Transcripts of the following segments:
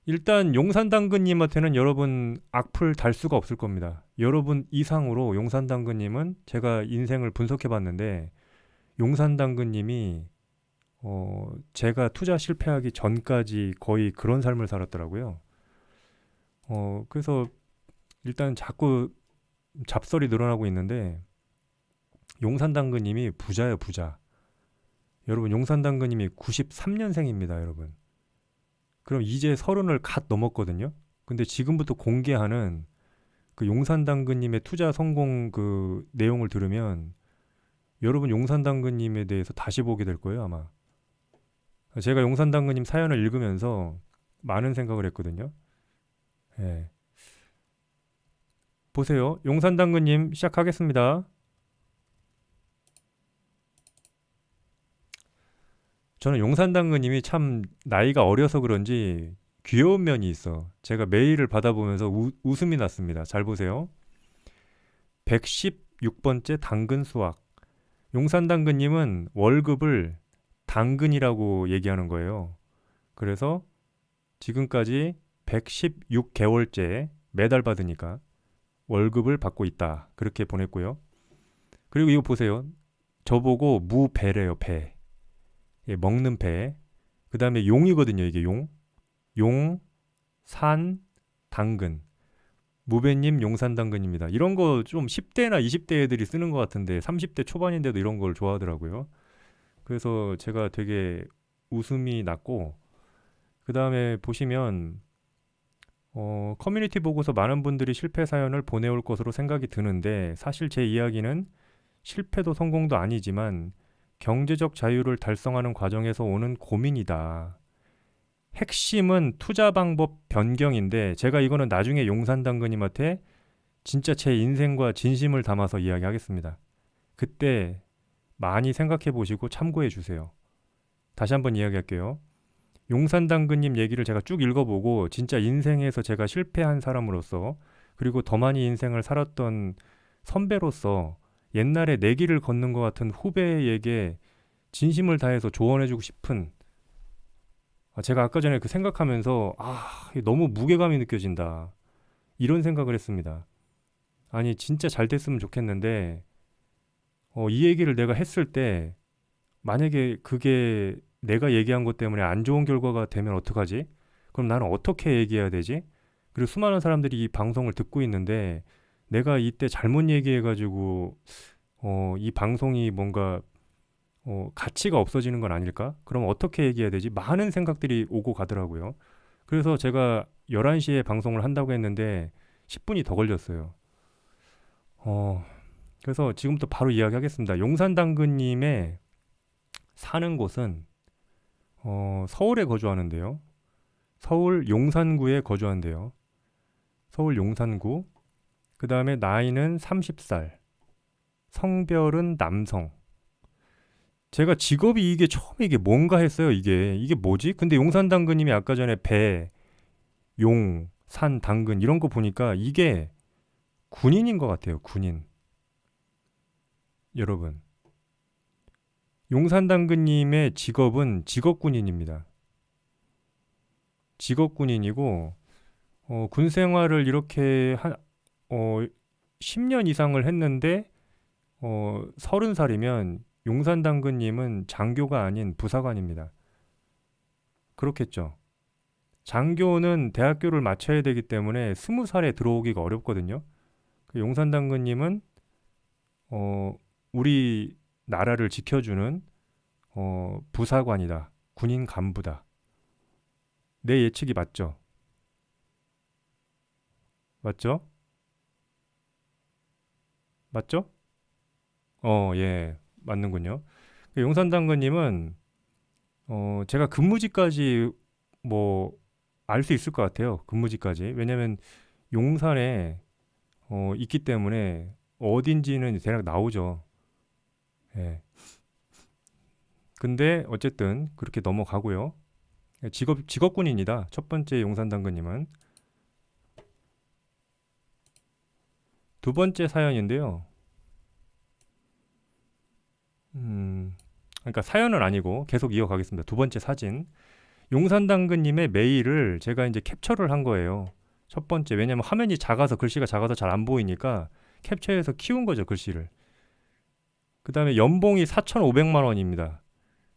일단 용산당근님한테는 여러분 악플 달 수가 없을 겁니다. 여러분 이상으로 용산당근님은 제가 인생을 분석해 봤는데 용산당근님이 제가 투자 실패하기 전까지 거의 그런 삶을 살았더라고요. 그래서 일단 자꾸 잡설이 늘어나고 있는데 용산당근님이 부자예요, 부자. 여러분 용산당근님이 93년생입니다, 여러분. 그럼 이제 서른을 갓 넘었거든요. 근데 지금부터 공개하는 그 용산당근님의 투자 성공 그 내용을 들으면 여러분 용산당근님에 대해서 다시 보게 될 거예요, 아마. 제가 용산당근님 사연을 읽으면서 많은 생각을 했거든요. 예. 보세요. 용산당근님 시작하겠습니다. 저는 용산당근님이 참 나이가 어려서 그런지 귀여운 면이 있어. 제가 메일을 받아보면서 웃음이 났습니다. 잘 보세요. 116번째 당근 수확. 용산당근님은 월급을 당근이라고 얘기하는 거예요. 그래서 지금까지 116개월째 매달 받으니까 월급을 받고 있다. 그렇게 보냈고요. 그리고 이거 보세요. 저보고 무배래요, 배. 예, 먹는 배. 그 다음에 용이거든요, 이게 용. 용, 산, 당근. 무배님 용산당근입니다. 이런 거 좀 10대나 20대 애들이 쓰는 것 같은데 30대 초반인데도 이런 걸 좋아하더라고요. 그래서 제가 되게 웃음이 났고 그 다음에 보시면 커뮤니티 보고서 많은 분들이 실패 사연을 보내올 것으로 생각이 드는데 사실 제 이야기는 실패도 성공도 아니지만 경제적 자유를 달성하는 과정에서 오는 고민이다. 핵심은 투자 방법 변경인데 제가 이거는 나중에 용산당근님한테 진짜 제 인생과 진심을 담아서 이야기하겠습니다. 그때 많이 생각해 보시고 참고해 주세요. 다시 한번 이야기할게요. 용산당근님 얘기를 제가 쭉 읽어보고 진짜 인생에서 제가 실패한 사람으로서 그리고 더 많이 인생을 살았던 선배로서 옛날에 내 길을 걷는 것 같은 후배에게 진심을 다해서 조언해주고 싶은 제가 아까 전에 그 생각하면서 너무 무게감이 느껴진다. 이런 생각을 했습니다. 아니 진짜 잘 됐으면 좋겠는데 이 얘기를 내가 했을 때 만약에 그게 내가 얘기한 것 때문에 안 좋은 결과가 되면 어떡하지? 그럼 나는 어떻게 얘기해야 되지? 그리고 수많은 사람들이 이 방송을 듣고 있는데 내가 이때 잘못 얘기해가지고 이 방송이 뭔가 가치가 없어지는 건 아닐까? 그럼 어떻게 얘기해야 되지? 많은 생각들이 오고 가더라고요. 그래서 제가 11시에 방송을 한다고 했는데 10분이 더 걸렸어요. 어, 그래서 지금부터 바로 이야기하겠습니다. 용산당근님의 사는 곳은 서울에 거주하는데요. 서울 용산구에 거주한대요. 서울 용산구. 그 다음에 나이는 30살. 성별은 남성. 제가 직업이 이게 처음에 이게 뭔가 했어요. 이게 뭐지? 근데 용산당근님이 아까 전에 배, 용, 산, 당근 이런 거 보니까 이게 군인인 것 같아요. 군인. 여러분. 용산당근님의 직업은 직업군인입니다. 직업군인이고 군 생활을 이렇게 10년 이상을 했는데 30살이면 용산당근님은 장교가 아닌 부사관입니다. 그렇겠죠. 장교는 대학교를 마쳐야 되기 때문에 20살에 들어오기가 어렵거든요. 그 용산당근님은 어, 우리 나라를 지켜주는 부사관이다. 군인 간부다. 내 예측이 맞죠? 맞죠? 맞죠? 예, 맞는군요. 그 용산당근님은 제가 근무지까지 뭐 알 수 있을 것 같아요. 근무지까지. 왜냐면 용산에 있기 때문에 어딘지는 대략 나오죠. 예. 근데 어쨌든 그렇게 넘어가고요. 직업군인이다. 첫 번째 용산당근님은. 두 번째 사연인데요. 그러니까 사연은 아니고 계속 이어가겠습니다. 두 번째 사진. 용산당근님의 메일을 제가 이제 캡처를 한 거예요. 첫 번째, 왜냐면 화면이 작아서 글씨가 작아서 잘 안 보이니까 캡처해서 키운 거죠, 글씨를. 그 다음에 연봉이 4,500만 원입니다.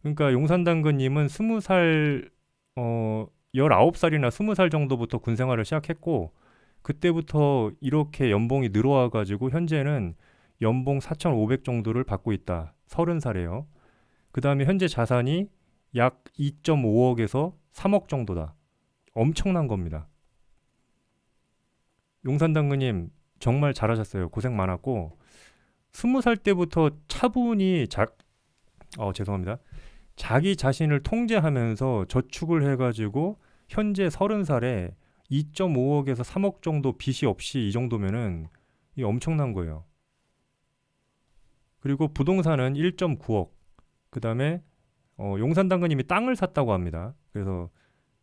그러니까 용산당근님은 20살, 19살이나 20살 정도부터 군 생활을 시작했고, 그때부터 이렇게 연봉이 늘어와가지고 현재는 연봉 4,500 정도를 받고 있다. 30살이에요. 그 다음에 현재 자산이 약 2.5억에서 3억 정도다. 엄청난 겁니다. 용산당근님 정말 잘하셨어요. 고생 많았고 20살 때부터 차분히 죄송합니다. 자기 자신을 통제하면서 저축을 해가지고 현재 30살에 2.5억에서 3억 정도 빚이 없이 이 정도면은 이 엄청난 거예요. 그리고 부동산은 1.9억. 그 다음에 용산당근님이 땅을 샀다고 합니다. 그래서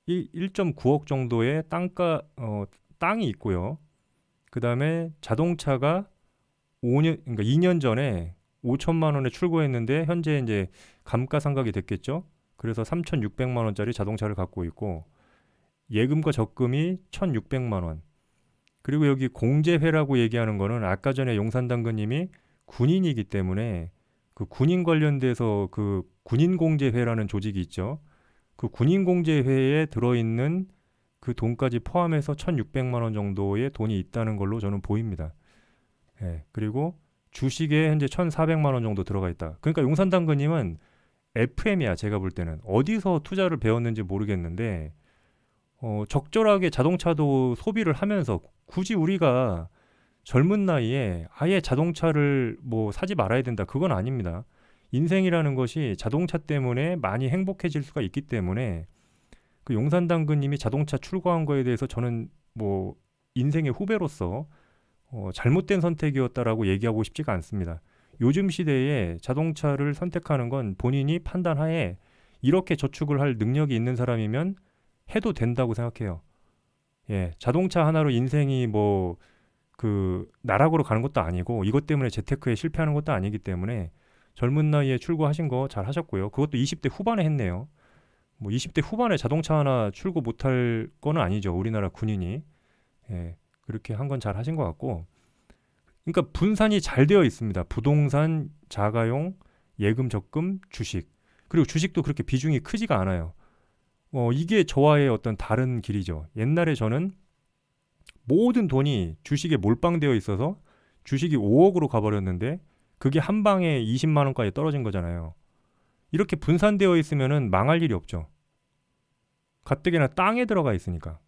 1.9억 정도의 땅이 있고요. 그 다음에 자동차가 그러니까 2년 전에 5천만 원에 출고했는데 현재 이제 감가상각이 됐겠죠. 그래서 3,600만 원짜리 자동차를 갖고 있고 예금과 적금이 1,600만 원. 그리고 여기 공제회라고 얘기하는 거는 아까 전에 용산당근님이 군인이기 때문에 그 군인 관련돼서 그 군인공제회라는 조직이 있죠. 그 군인공제회에 들어있는 그 돈까지 포함해서 1,600만 원 정도의 돈이 있다는 걸로 저는 보입니다. 예, 그리고 주식에 현재 1,400만 원 정도 들어가 있다. 그러니까 용산당근님은 FM이야. 제가 볼 때는 어디서 투자를 배웠는지 모르겠는데 적절하게 자동차도 소비를 하면서 굳이 우리가 젊은 나이에 아예 자동차를 뭐 사지 말아야 된다. 그건 아닙니다. 인생이라는 것이 자동차 때문에 많이 행복해질 수가 있기 때문에 그 용산당근님이 자동차 출고한 거에 대해서 저는 뭐 인생의 후배로서 잘못된 선택이었다라고 얘기하고 싶지가 않습니다. 요즘 시대에 자동차를 선택하는 건 본인이 판단하에 이렇게 저축을 할 능력이 있는 사람이면 해도 된다고 생각해요. 예, 자동차 하나로 인생이 뭐 그 나락으로 가는 것도 아니고 이것 때문에 재테크에 실패하는 것도 아니기 때문에 젊은 나이에 출고하신 거 잘 하셨고요. 그것도 20대 후반에 했네요. 뭐 20대 후반에 자동차 하나 출고 못할 거는 아니죠. 우리나라 군인이. 예, 그렇게 한 건 잘 하신 것 같고. 그러니까 분산이 잘 되어 있습니다. 부동산, 자가용, 예금, 적금, 주식. 그리고 주식도 그렇게 비중이 크지가 않아요. 이게 저와의 어떤 다른 길이죠. 옛날에 저는 모든 돈이 주식에 몰빵되어 있어서 주식이 5억으로 가버렸는데 그게 한 방에 20만 원까지 떨어진 거잖아요. 이렇게 분산되어 있으면은 망할 일이 없죠. 가뜩이나 땅에 들어가 있으니까.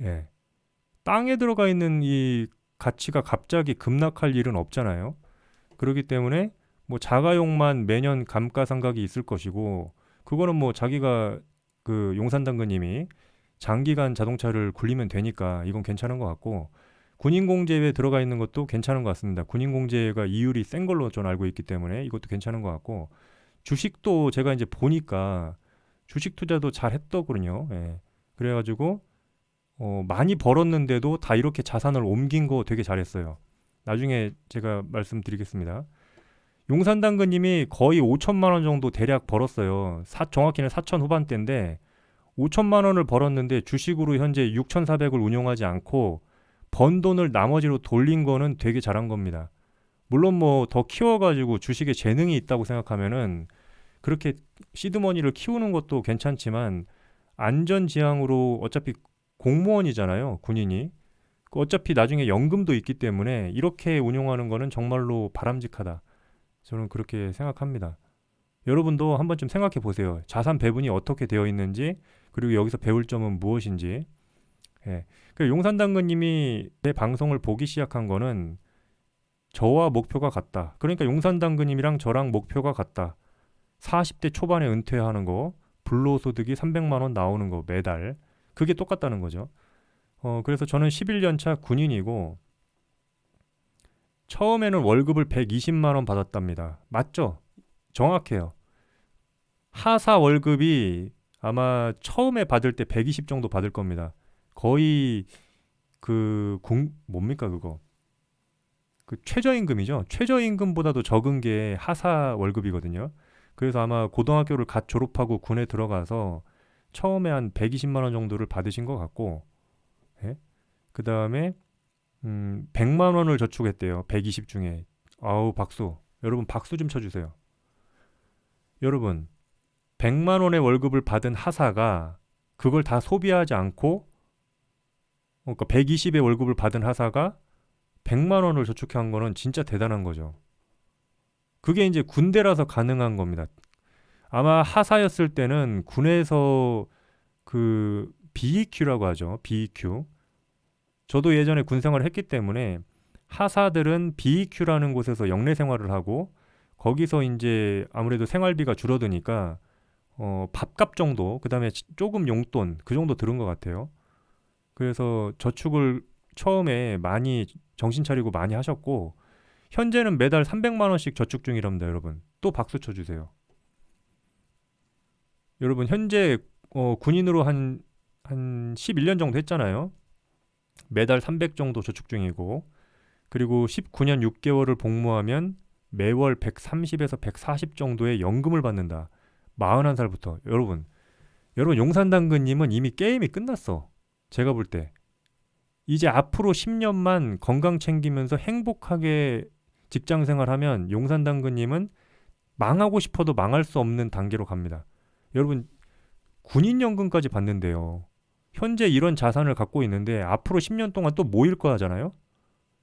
예. 땅에 들어가 있는 이 가치가 갑자기 급락할 일은 없잖아요. 그렇기 때문에 뭐 자가용만 매년 감가상각이 있을 것이고 그거는 뭐 자기가 그 용산당근님이 장기간 자동차를 굴리면 되니까 이건 괜찮은 것 같고 군인공제에 들어가 있는 것도 괜찮은 것 같습니다. 군인공제가 이율이 센 걸로 저는 알고 있기 때문에 이것도 괜찮은 것 같고 주식도 제가 이제 보니까 주식 투자도 잘 했더군요. 예. 그래가지고 많이 벌었는데도 다 이렇게 자산을 옮긴 거 되게 잘했어요. 나중에 제가 말씀드리겠습니다. 용산당근님이 거의 5천만 원 정도 대략 벌었어요. 정확히는 4천 후반대인데 5천만 원을 벌었는데 주식으로 현재 6,400을 운용하지 않고 번 돈을 나머지로 돌린 거는 되게 잘한 겁니다. 물론 뭐 더 키워가지고 주식에 재능이 있다고 생각하면은 그렇게 시드머니를 키우는 것도 괜찮지만 안전지향으로 어차피 공무원이잖아요, 군인이. 어차피 나중에 연금도 있기 때문에 이렇게 운용하는 거는 정말로 바람직하다. 저는 그렇게 생각합니다. 여러분도 한 번쯤 생각해 보세요. 자산 배분이 어떻게 되어 있는지 그리고 여기서 배울 점은 무엇인지. 예. 용산당근님이 내 방송을 보기 시작한 거는 저와 목표가 같다. 그러니까 용산당근님이랑 저랑 목표가 같다. 40대 초반에 은퇴하는 거, 불로소득이 300만 원 나오는 거 매달. 그게 똑같다는 거죠. 그래서 저는 11년 차 군인이고 처음에는 월급을 120만 원 받았답니다. 맞죠? 정확해요. 하사 월급이 아마 처음에 받을 때 120 정도 받을 겁니다. 거의 뭡니까 그거? 그 최저임금이죠. 최저임금보다도 적은 게 하사 월급이거든요. 그래서 아마 고등학교를 갓 졸업하고 군에 들어가서 처음에 한 120만 원 정도를 받으신 것 같고, 예? 그 다음에 100만 원을 저축했대요. 120 중에. 아우, 박수. 여러분 박수 좀 쳐주세요. 여러분 100만 원의 월급을 받은 하사가 그걸 다 소비하지 않고, 그러니까 120의 월급을 받은 하사가 100만 원을 저축한 거는 진짜 대단한 거죠. 그게 이제 군대라서 가능한 겁니다. 아마 하사였을 때는 군에서 그 BEQ라고 하죠. BEQ. 저도 예전에 군 생활을 했기 때문에 하사들은 BEQ라는 곳에서 영내 생활을 하고, 거기서 이제 아무래도 생활비가 줄어드니까 밥값 정도, 그다음에 조금 용돈 그 정도 들은 것 같아요. 그래서 저축을 처음에 많이 정신 차리고 많이 하셨고, 현재는 매달 300만 원씩 저축 중이랍니다, 여러분. 또 박수 쳐주세요. 여러분 현재 군인으로 한 11년 정도 했잖아요. 매달 300 정도 저축 중이고, 그리고 19년 6개월을 복무하면 매월 130에서 140 정도의 연금을 받는다. 41살부터. 여러분 용산당근님은 이미 게임이 끝났어. 제가 볼 때. 이제 앞으로 10년만 건강 챙기면서 행복하게 직장 생활하면 용산당근님은 망하고 싶어도 망할 수 없는 단계로 갑니다. 여러분 군인연금까지 받는데요. 현재 이런 자산을 갖고 있는데 앞으로 10년 동안 또 모일 거잖아요.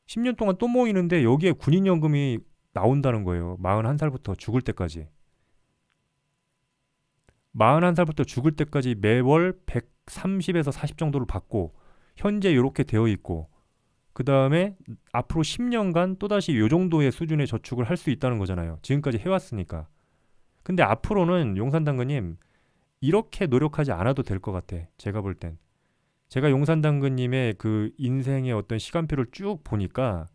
10년 동안 또 모이는데 여기에 군인연금이 나온다는 거예요. 41살부터 죽을 때까지. 41살부터 죽을 때까지 매월 130에서 40 정도를 받고, 현재 이렇게 되어 있고, 그 다음에 앞으로 10년간 또다시 이 정도의 수준의 저축을 할 수 있다는 거잖아요. 지금까지 해왔으니까. 근데 앞으로는 용산당근님 이렇게 노력하지 않아도 될 것 같아. 제가 볼 땐. 제가 용산당근님의 그 인생의 어떤 시간표를 쭉 보니까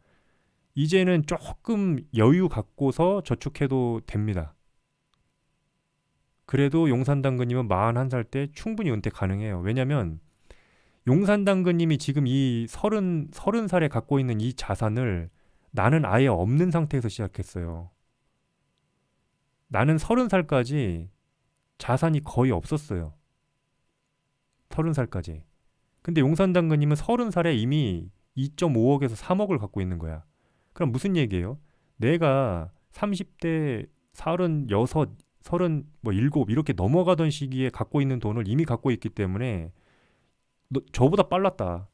이제는 조금 여유 갖고서 저축해도 됩니다. 그래도 용산당근님은 41살 때 충분히 은퇴 가능해요. 왜냐면 용산당근님이 지금 이 30살에 갖고 있는 이 자산을 나는 아예 없는 상태에서 시작했어요. 나는 30살까지 자산이 거의 없었어요. 30살까지. 근데 용산당근님은 30살에 이미 2.5억에서 3억을 갖고 있는 거야. 그럼 무슨 얘기예요? 내가 30대 36, 37 이렇게 넘어가던 시기에 갖고 있는 돈을 이미 갖고 있기 때문에 저보다 빨랐다.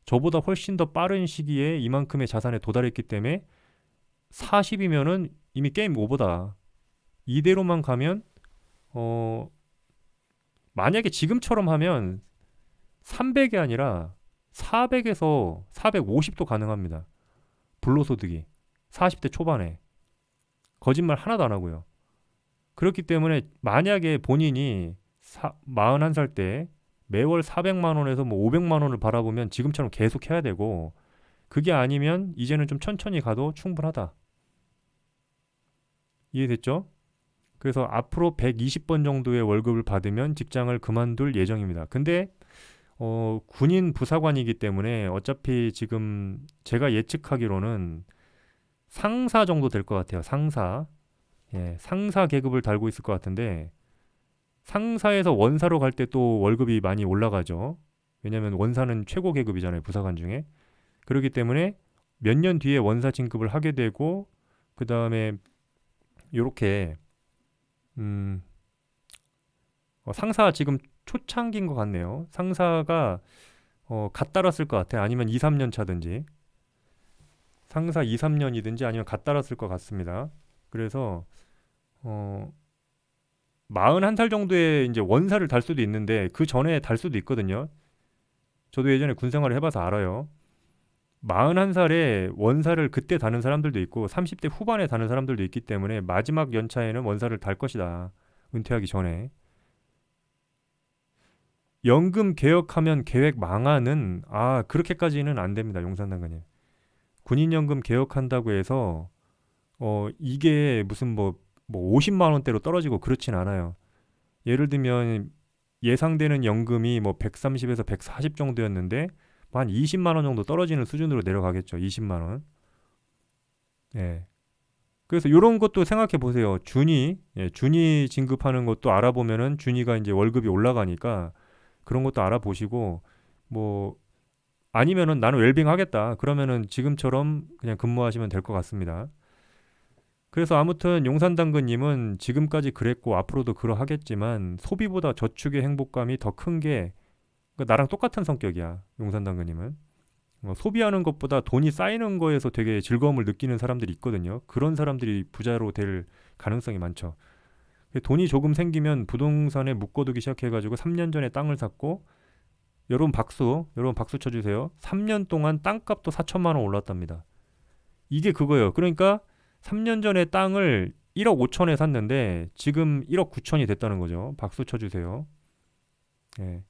저보다 훨씬 더 빠른 시기에 이만큼의 자산에 도달했기 때문에 40이면은 이미 게임 오버다. 이대로만 가면 만약에 지금처럼 하면 300이 아니라 400에서 450도 가능합니다. 불로소득이 40대 초반에. 거짓말 하나도 안 하고요. 그렇기 때문에 만약에 본인이 41살 때 매월 400만 원에서 뭐 500만 원을 바라보면 지금처럼 계속 해야 되고, 그게 아니면 이제는 좀 천천히 가도 충분하다. 이해됐죠? 그래서 앞으로 120번 정도의 월급을 받으면 직장을 그만둘 예정입니다. 근데 군인 부사관이기 때문에 어차피 지금 제가 예측하기로는 상사 정도 될 것 같아요. 상사. 예, 상사 계급을 달고 있을 것 같은데, 상사에서 원사로 갈 때 또 월급이 많이 올라가죠. 왜냐하면 원사는 최고 계급이잖아요. 부사관 중에. 그렇기 때문에 몇 년 뒤에 원사 진급을 하게 되고, 그 다음에 요렇게 상사 지금 초창기인 것 같네요. 상사가 갓 달았을 것 같아. 아니면 2, 3년 차든지. 상사 2, 3년이든지 아니면 갓 달았을 것 같습니다. 그래서 41살 정도에 이제 원사를 달 수도 있는데 그 전에 달 수도 있거든요. 저도 예전에 군 생활을 해봐서 알아요. 41살에 원사를 그때 다는 사람들도 있고 30대 후반에 다는 사람들도 있기 때문에 마지막 연차에는 원사를 달 것이다. 은퇴하기 전에. 연금 개혁하면 계획 망하는, 그렇게까지는 안 됩니다. 용산당근님. 군인연금 개혁한다고 해서 이게 무슨 뭐 50만 원대로 떨어지고 그렇진 않아요. 예를 들면 예상되는 연금이 뭐 130에서 140 정도였는데 한 20만 원 정도 떨어지는 수준으로 내려가겠죠. 20만 원. 예. 그래서 이런 것도 생각해 보세요. 준위 진급하는 것도 알아보면은 준위가 이제 월급이 올라가니까 그런 것도 알아보시고 뭐 아니면은 나는 웰빙 하겠다. 그러면은 지금처럼 그냥 근무하시면 될 것 같습니다. 그래서 아무튼 용산당근님은 지금까지 그랬고 앞으로도 그러하겠지만 소비보다 저축의 행복감이 더 큰 게 나랑 똑같은 성격이야. 용산당근님은. 소비하는 것보다 돈이 쌓이는 거에서 되게 즐거움을 느끼는 사람들이 있거든요. 그런 사람들이 부자로 될 가능성이 많죠. 돈이 조금 생기면 부동산에 묶어두기 시작해가지고 3년 전에 땅을 샀고 여러분 박수 쳐주세요. 3년 동안 땅값도 4천만 원 올랐답니다. 이게 그거예요. 그러니까 3년 전에 땅을 1억 5천에 샀는데 지금 1억 9천이 됐다는 거죠. 박수 쳐주세요. 예,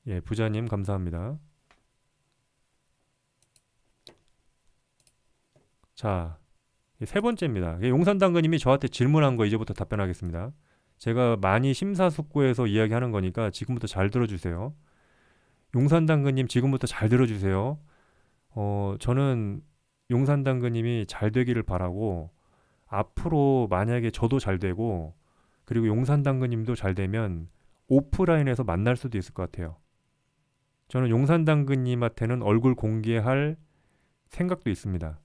예, 부자님 감사합니다. 자, 세 번째입니다. 용산당근님이 저한테 질문한 거 이제부터 답변하겠습니다. 제가 많이 심사숙고해서 이야기하는 거니까 지금부터 잘 들어주세요. 용산당근님 지금부터 잘 들어주세요. 저는 용산당근님이 잘 되기를 바라고 앞으로 만약에 저도 잘 되고 그리고 용산당근님도 잘 되면 오프라인에서 만날 수도 있을 것 같아요. 저는 용산당근님한테는 얼굴 공개할 생각도 있습니다.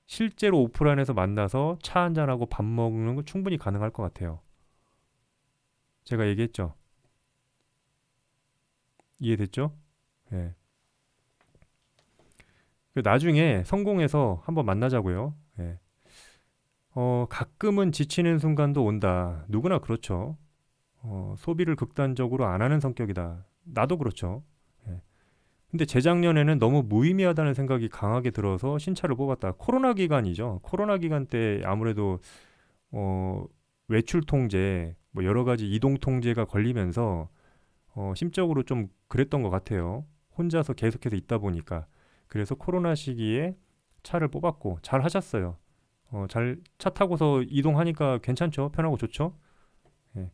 실제로 오프라인에서 만나서 차 한잔하고 밥 먹는 거 충분히 가능할 것 같아요. 제가 얘기했죠. 이해됐죠? 예. 나중에 성공해서 한번 만나자고요. 예. 가끔은 지치는 순간도 온다. 누구나 그렇죠. 소비를 극단적으로 안 하는 성격이다. 나도 그렇죠. 예. 근데 재작년에는 너무 무의미하다는 생각이 강하게 들어서 신차를 뽑았다. 코로나 기간이죠. 코로나 기간 때 아무래도 어, 외출 통제, 뭐 여러 가지 이동 통제가 걸리면서 심적으로 좀 그랬던 것 같아요. 혼자서 계속해서 있다 보니까. 그래서 코로나 시기에 차를 뽑았고 잘 하셨어요. 잘 차 타고서 이동하니까 괜찮죠? 편하고 좋죠? 예.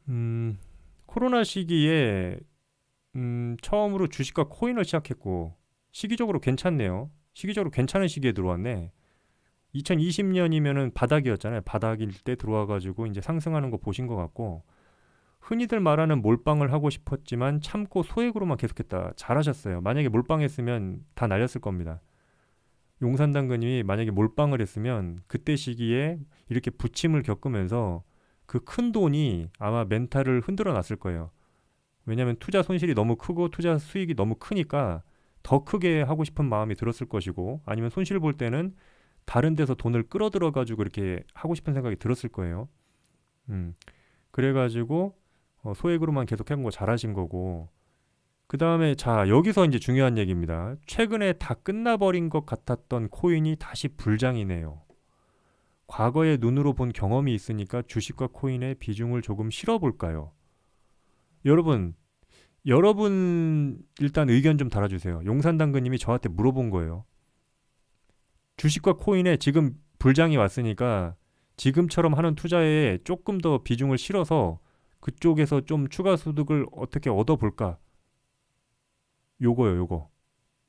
음, 코로나 시기에 처음으로 주식과 코인을 시작했고 시기적으로 괜찮네요. 시기적으로 괜찮은 시기에 들어왔네. 2020년이면은 바닥이었잖아요. 바닥일 때 들어와가지고 이제 상승하는 거 보신 것 같고 흔히들 말하는 몰빵을 하고 싶었지만 참고 소액으로만 계속했다. 잘하셨어요. 만약에 몰빵했으면 다 날렸을 겁니다. 용산당근이 만약에 몰빵을 했으면 그때 시기에 이렇게 부침을 겪으면서 그 큰 돈이 아마 멘탈을 흔들어 놨을 거예요. 왜냐하면 투자 손실이 너무 크고 투자 수익이 너무 크니까 더 크게 하고 싶은 마음이 들었을 것이고 아니면 손실 볼 때는 다른 데서 돈을 끌어들여 가지고 이렇게 하고 싶은 생각이 들었을 거예요. 그래가지고 소액으로만 계속 해온 거 잘하신 거고 그 다음에 자 여기서 이제 중요한 얘기입니다. 최근에 다 끝나버린 것 같았던 코인이 다시 불장이네요. 과거에 눈으로 본 경험이 있으니까 주식과 코인의 비중을 조금 실어볼까요? 여러분 일단 의견 좀 달아주세요. 용산당근님이 저한테 물어본 거예요. 주식과 코인에 지금 불장이 왔으니까 지금처럼 하는 투자에 조금 더 비중을 실어서 그쪽에서 좀 추가 소득을 어떻게 얻어볼까? 요거요, 요거.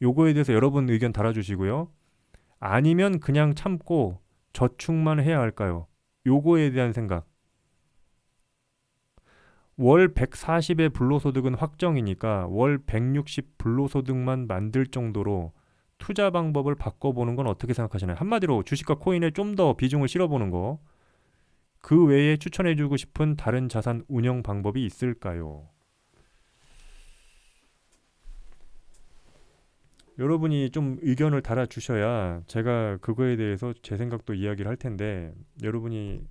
요거에 대해서 여러분 의견 달아주시고요. 아니면 그냥 참고 저축만 해야 할까요? 요거에 대한 생각. 월 140의 불로소득은 확정이니까 월 160 불로소득만 만들 정도로 투자 방법을 바꿔보는 건 어떻게 생각하시나요? 한마디로 주식과 코인에 좀 더 비중을 실어보는 거. 그 외에 추천해주고 싶은 다른 자산 운영 방법이 있을까요? 여러분이 좀 의견을 달아주셔야 제가 그거에 대해서 제 생각도 이야기를 할 텐데 여러분이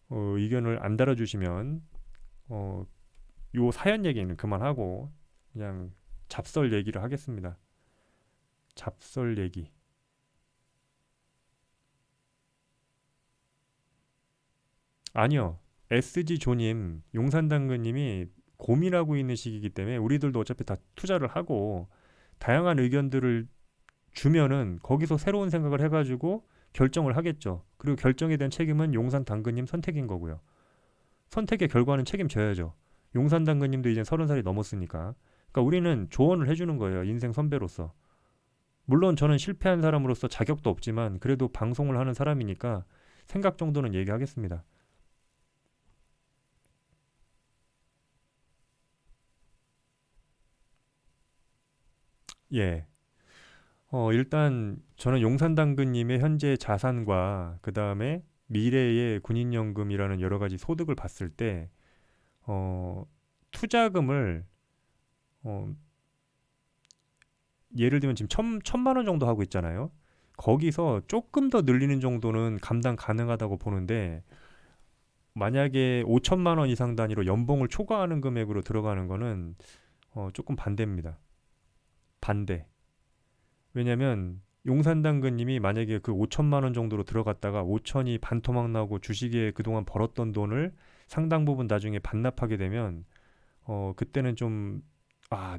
의견을 안 달아주시면 요 사연 얘기는 그만하고 그냥 잡설 얘기를 하겠습니다. 잡설 얘기. 아니요. SG 조님, 용산당근님이 고민하고 있는 시기이기 때문에 우리들도 어차피 다 투자를 하고 다양한 의견들을 주면은 거기서 새로운 생각을 해가지고 결정을 하겠죠. 그리고 결정에 대한 책임은 용산당근님 선택인 거고요. 선택의 결과는 책임져야죠. 용산당근님도 이제 30살이 넘었으니까. 그러니까 우리는 조언을 해주는 거예요. 인생 선배로서. 물론 저는 실패한 사람으로서 자격도 없지만 그래도 방송을 하는 사람이니까 생각 정도는 얘기하겠습니다. 예. 일단 저는 용산당근님의 현재 자산과 그 다음에 미래의 군인연금이라는 여러 가지 소득을 봤을 때, 어, 투자금을, 어, 예를 들면 지금 천만 원 정도 하고 있잖아요. 거기서 조금 더 늘리는 정도는 감당 가능하다고 보는데, 만약에 5천만 원 이상 단위로 연봉을 초과하는 금액으로 들어가는 거는 조금 반대입니다. 반대. 왜냐면 용산당근님이 만약에 그 5천만 원 정도로 들어갔다가 5천이 반토막 나고 주식에 그동안 벌었던 돈을 상당 부분 나중에 반납하게 되면 그때는 좀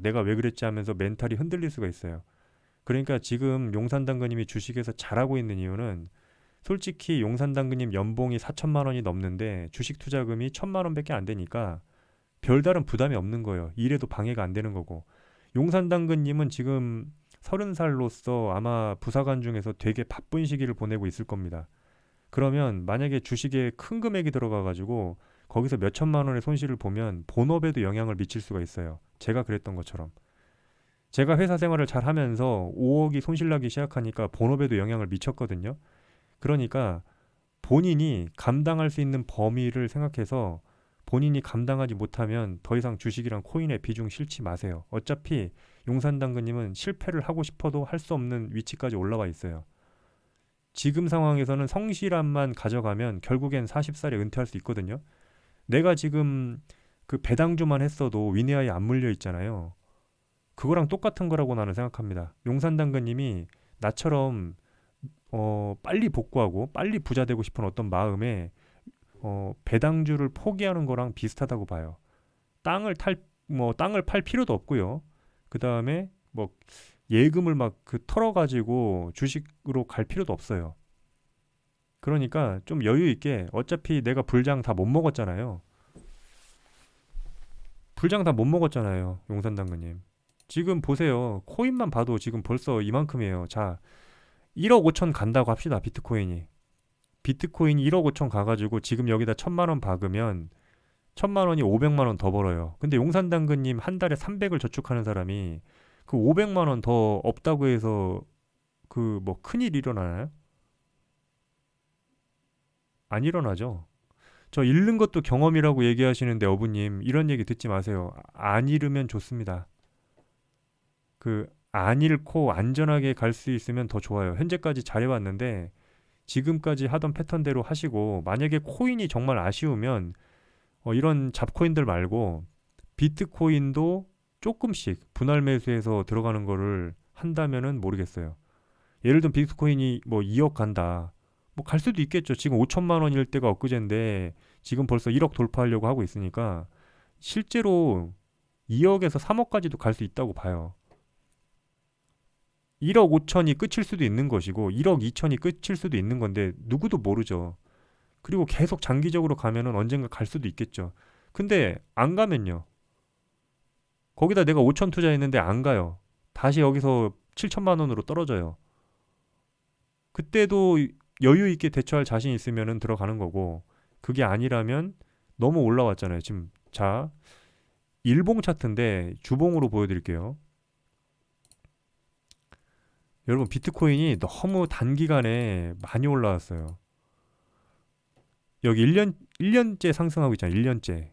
내가 왜 그랬지 하면서 멘탈이 흔들릴 수가 있어요. 그러니까 지금 용산당근님이 주식에서 잘하고 있는 이유는 솔직히 용산당근님 연봉이 4천만 원이 넘는데 주식 투자금이 1천만 원밖에 안 되니까 별다른 부담이 없는 거예요. 일에도 방해가 안 되는 거고. 용산당근님은 지금 30살로서 아마 부사관 중에서 되게 바쁜 시기를 보내고 있을 겁니다. 그러면 만약에 주식에 큰 금액이 들어가가지고 거기서 몇 천만 원의 손실을 보면 본업에도 영향을 미칠 수가 있어요. 제가 그랬던 것처럼. 제가 회사 생활을 잘 하면서 5억이 손실 나기 시작하니까 본업에도 영향을 미쳤거든요. 그러니까 본인이 감당할 수 있는 범위를 생각해서 본인이 감당하지 못하면 더 이상 주식이랑 코인에 비중 실지 마세요. 어차피 용산당근님은 실패를 하고 싶어도 할 수 없는 위치까지 올라와 있어요. 지금 상황에서는 성실함만 가져가면 결국엔 40살에 은퇴할 수 있거든요. 내가 지금 그 배당주만 했어도 위내하에 안 물려 있잖아요. 그거랑 똑같은 거라고 나는 생각합니다. 용산당근님이 나처럼 빨리 복구하고 빨리 부자 되고 싶은 어떤 마음에 배당주를 포기하는 거랑 비슷하다고 봐요. 땅을 팔 필요도 없고요. 그 다음에 뭐 예금을 막 그 털어가지고 주식으로 갈 필요도 없어요. 그러니까 좀 여유 있게 어차피 내가 불장 다 못 먹었잖아요. 불장 다 못 먹었잖아요. 용산당근님. 지금 보세요. 코인만 봐도 지금 벌써 이만큼이에요. 자, 1억 5천 간다고 합시다. 비트코인이 1억 5천 가가지고 지금 여기다 천만 원 박으면 천만 원이 500만 원 더 벌어요. 근데 용산당근님 한 달에 300을 저축하는 사람이 그 500만 원 더 없다고 해서 그 뭐 큰일 일어나나요? 안 일어나죠. 저 잃는 것도 경험이라고 얘기하시는데 어부님 이런 얘기 듣지 마세요. 안 잃으면 좋습니다. 그 안 잃고 안전하게 갈 수 있으면 더 좋아요. 현재까지 잘해왔는데 지금까지 하던 패턴대로 하시고 만약에 코인이 정말 아쉬우면 이런 잡코인들 말고 비트코인도 조금씩 분할 매수해서 들어가는 거를 한다면은 모르겠어요. 예를 들면 비트코인이 뭐 2억 간다. 뭐 갈 수도 있겠죠. 지금 5천만 원일 때가 엊그제인데 지금 벌써 1억 돌파하려고 하고 있으니까 실제로 2억에서 3억까지도 갈 수 있다고 봐요. 1억 5천이 끝일 수도 있는 것이고 1억 2천이 끝일 수도 있는 건데 누구도 모르죠. 그리고 계속 장기적으로 가면은 언젠가 갈 수도 있겠죠. 근데 안 가면요. 거기다 내가 5천 투자했는데 안 가요. 다시 여기서 7천만 원으로 떨어져요. 그때도 여유 있게 대처할 자신 있으면은 들어가는 거고 그게 아니라면 너무 올라왔잖아요. 지금 자, 일봉 차트인데 주봉으로 보여드릴게요. 여러분 비트코인이 너무 단기간에 많이 올라왔어요. 여기 1년째 상승하고 있잖아요. 1년째.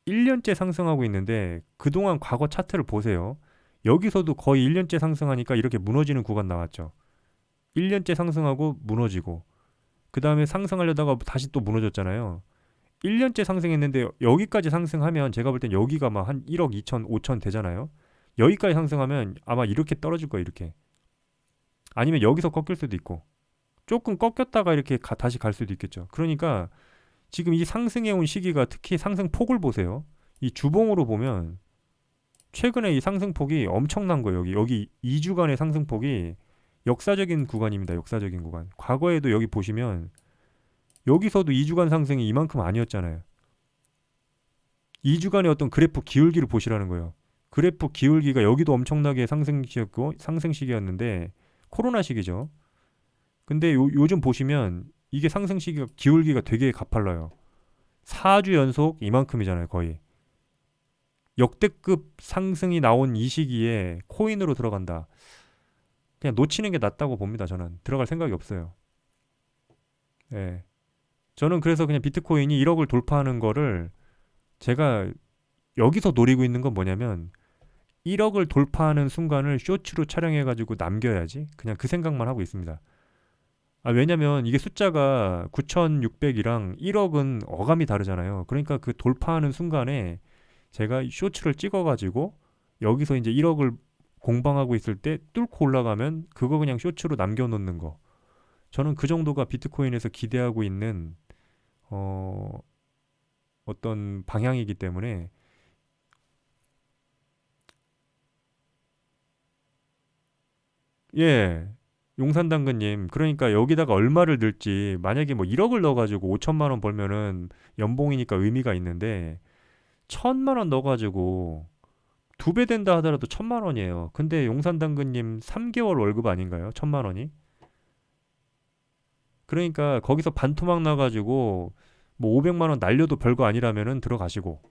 1년째 상승하고 있는데 그동안 과거 차트를 보세요. 여기서도 거의 1년째 상승하니까 이렇게 무너지는 구간 나왔죠. 1년째 상승하고 무너지고 그 다음에 상승하려다가 다시 또 무너졌잖아요. 1년째 상승했는데 여기까지 상승하면 제가 볼 땐 여기가 막 한 1억 2천, 5천 되잖아요. 여기까지 상승하면 아마 이렇게 떨어질 거예요. 이렇게. 아니면 여기서 꺾일 수도 있고 조금 꺾였다가 이렇게 다시 갈 수도 있겠죠. 그러니까 지금 이 상승해 온 시기가 특히 상승폭을 보세요. 이 주봉으로 보면 최근에 이 상승폭이 엄청난 거예요. 여기 2주간의 상승폭이 역사적인 구간입니다. 역사적인 구간. 과거에도 여기 보시면 여기서도 2주간 상승이 이만큼 아니었잖아요. 2주간의 어떤 그래프 기울기를 보시라는 거예요. 그래프 기울기가 여기도 엄청나게 상승시기였는데 코로나 시기죠. 근데 요즘 보시면 이게 상승 시기가 기울기가 되게 가팔라요. 4주 연속 이만큼이잖아요, 거의. 역대급 상승이 나온 이 시기에 코인으로 들어간다. 그냥 놓치는 게 낫다고 봅니다, 저는. 들어갈 생각이 없어요. 예. 저는 그래서 그냥 비트코인이 1억을 돌파하는 거를 제가 여기서 노리고 있는 건 뭐냐면 1억을 돌파하는 순간을 쇼츠로 촬영해가지고 남겨야지. 그냥 그 생각만 하고 있습니다. 왜냐면 이게 숫자가 9,600이랑 1억은 어감이 다르잖아요. 그러니까 그 돌파하는 순간에 제가 쇼츠를 찍어가지고 여기서 이제 1억을 공방하고 있을 때 뚫고 올라가면 그거 그냥 쇼츠로 남겨놓는 거. 저는 그 정도가 비트코인에서 기대하고 있는 어, 어떤 방향이기 때문에 예. 용산당근님, 그러니까 여기다가 얼마를 넣을지, 만약에 뭐 1억을 넣어가지고 5천만 원 벌면은 연봉이니까 의미가 있는데, 1,000만 원 넣어가지고 2배 된다 하더라도 1,000만 원이에요. 근데 용산당근님 3개월 월급 아닌가요? 1,000만 원이? 그러니까 거기서 반토막 나가지고 뭐 500만 원 날려도 별거 아니라면은 들어가시고.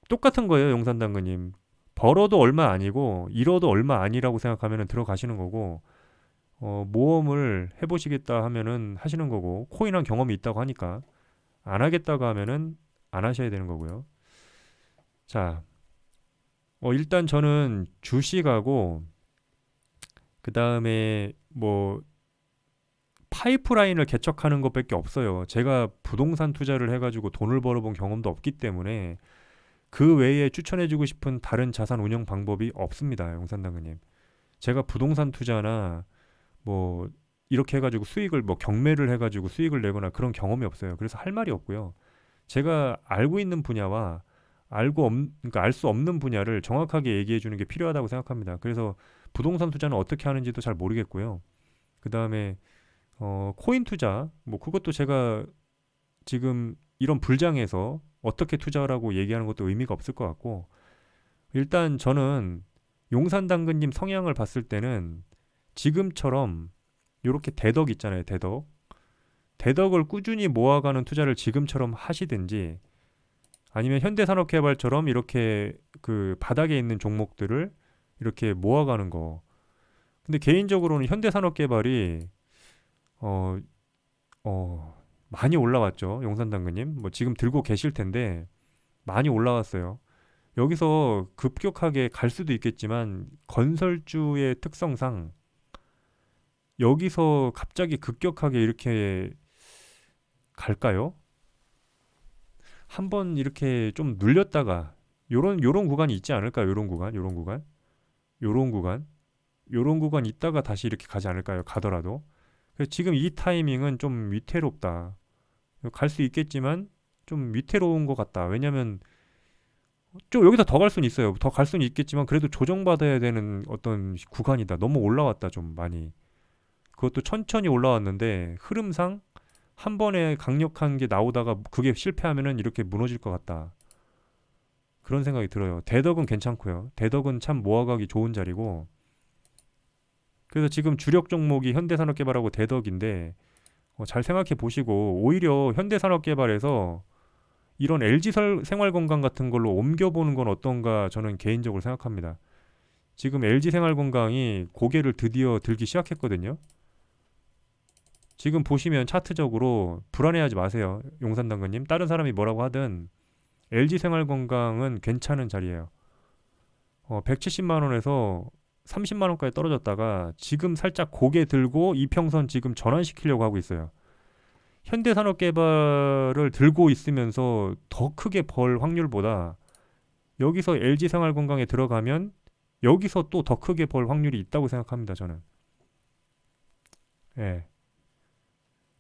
똑같은 거예요, 용산당근님. 벌어도 얼마 아니고, 잃어도 얼마 아니라고 생각하면은 들어가시는 거고, 모험을 해보시겠다 하면은 하시는 거고, 코인한 경험이 있다고 하니까 안 하겠다고 하면은 안 하셔야 되는 거고요. 자, 일단 저는 주식하고 그 다음에 뭐 파이프라인을 개척하는 것밖에 없어요. 제가 부동산 투자를 해가지고 돈을 벌어본 경험도 없기 때문에 그 외에 추천해주고 싶은 다른 자산 운영 방법이 없습니다, 용산당근님. 제가 부동산 투자나 뭐 이렇게 해가지고 수익을 뭐 경매를 해가지고 수익을 내거나 그런 경험이 없어요. 그래서 할 말이 없고요. 제가 알고 있는 분야와 그러니까 알 수 없는 분야를 정확하게 얘기해 주는 게 필요하다고 생각합니다. 그래서 부동산 투자는 어떻게 하는지도 잘 모르겠고요. 그 다음에 코인 투자 뭐 그것도 제가 지금 이런 불장에서 어떻게 투자라고 얘기하는 것도 의미가 없을 것 같고 일단 저는 용산당근님 성향을 봤을 때는 지금처럼 요렇게 대덕 있잖아요. 대덕을 꾸준히 모아가는 투자를 지금처럼 하시든지 아니면 현대산업개발처럼 이렇게 그 바닥에 있는 종목들을 이렇게 모아가는 거. 근데 개인적으로는 현대산업개발이 어, 많이 올라왔죠. 용산당근님. 뭐 지금 들고 계실 텐데 많이 올라왔어요. 여기서 급격하게 갈 수도 있겠지만 건설주의 특성상 여기서 갑자기 급격하게 이렇게 갈까요? 한번 이렇게 좀 눌렸다가 요런 구간이 있지 않을까요? 요런 구간 있다가 다시 이렇게 가지 않을까요? 가더라도. 그래서 지금 이 타이밍은 좀 위태롭다. 갈 수 있겠지만 좀 위태로운 것 같다. 왜냐면 좀 여기서 더 갈 수는 있어요. 더 갈 수는 있겠지만 그래도 조정받아야 되는 어떤 구간이다. 너무 올라왔다 좀 많이. 그것도 천천히 올라왔는데 흐름상 한 번에 강력한 게 나오다가 그게 실패하면은 이렇게 무너질 것 같다. 그런 생각이 들어요. 대덕은 괜찮고요. 대덕은 참 모아가기 좋은 자리고. 그래서 지금 주력 종목이 현대산업개발하고 대덕인데 잘 생각해 보시고 오히려 현대산업개발에서 이런 LG 생활건강 같은 걸로 옮겨보는 건 어떤가 저는 개인적으로 생각합니다. 지금 LG 생활건강이 고개를 드디어 들기 시작했거든요. 지금 보시면 차트적으로 불안해하지 마세요. 용산당근님. 다른 사람이 뭐라고 하든 LG 생활건강은 괜찮은 자리예요. 170만 원에서 30만 원까지 떨어졌다가 지금 살짝 고개 들고 이평선 지금 전환시키려고 하고 있어요. 현대산업개발을 들고 있으면서 더 크게 벌 확률보다 여기서 LG생활건강에 들어가면 여기서 또 더 크게 벌 확률이 있다고 생각합니다. 저는. 예.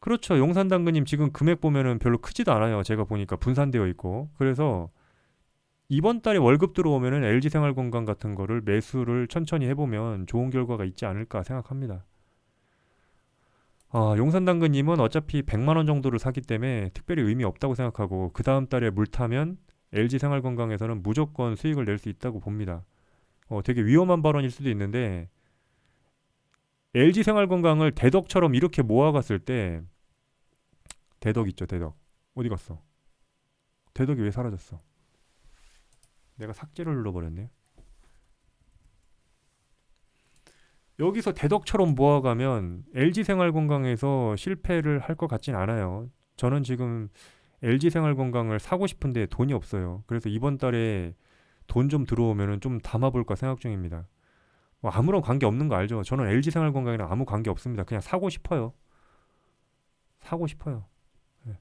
그렇죠. 용산당근님 지금 금액 보면은 별로 크지도 않아요. 제가 보니까 분산되어 있고. 그래서 이번 달에 월급 들어오면은 LG생활건강 같은 거를 매수를 천천히 해보면 좋은 결과가 있지 않을까 생각합니다. 용산당근님은 어차피 100만 원 정도를 사기 때문에 특별히 의미 없다고 생각하고 그 다음 달에 물 타면 LG생활건강에서는 무조건 수익을 낼 수 있다고 봅니다. 되게 위험한 발언일 수도 있는데 LG생활건강을 대덕처럼 이렇게 모아갔을 때 대덕 있죠, 대덕. 어디 갔어? 대덕이 왜 사라졌어? 내가 삭제를 눌러버렸네. 여기서 대덕처럼 모아가면 LG생활건강에서 실패를 할 것 같진 않아요. 저는 지금 LG생활건강을 사고 싶은데 돈이 없어요. 그래서 이번 달에 돈 좀 들어오면 좀 담아볼까 생각 중입니다. 뭐 아무런 관계 없는 거 알죠? 저는 LG생활건강이랑 아무 관계 없습니다. 그냥 사고 싶어요. 사고 싶어요. 네.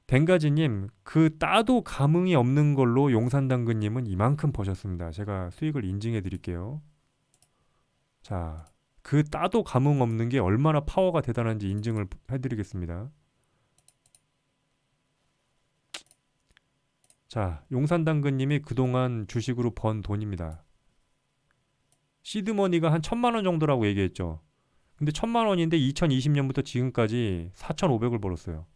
댕가지님, 그 따도 감흥이 없는 걸로 용산당근님은 이만큼 버셨습니다. 제가 수익을 인증해 드릴게요. 자, 그 따도 감흥 없는 게 얼마나 파워가 대단한지 인증을 해드리겠습니다. 자, 용산당근님이 그동안 주식으로 번 돈입니다. 시드머니가 한 1,000만 원 정도라고 얘기했죠. 근데 1,000만 원인데 2020년부터 지금까지 4,500을 벌었어요.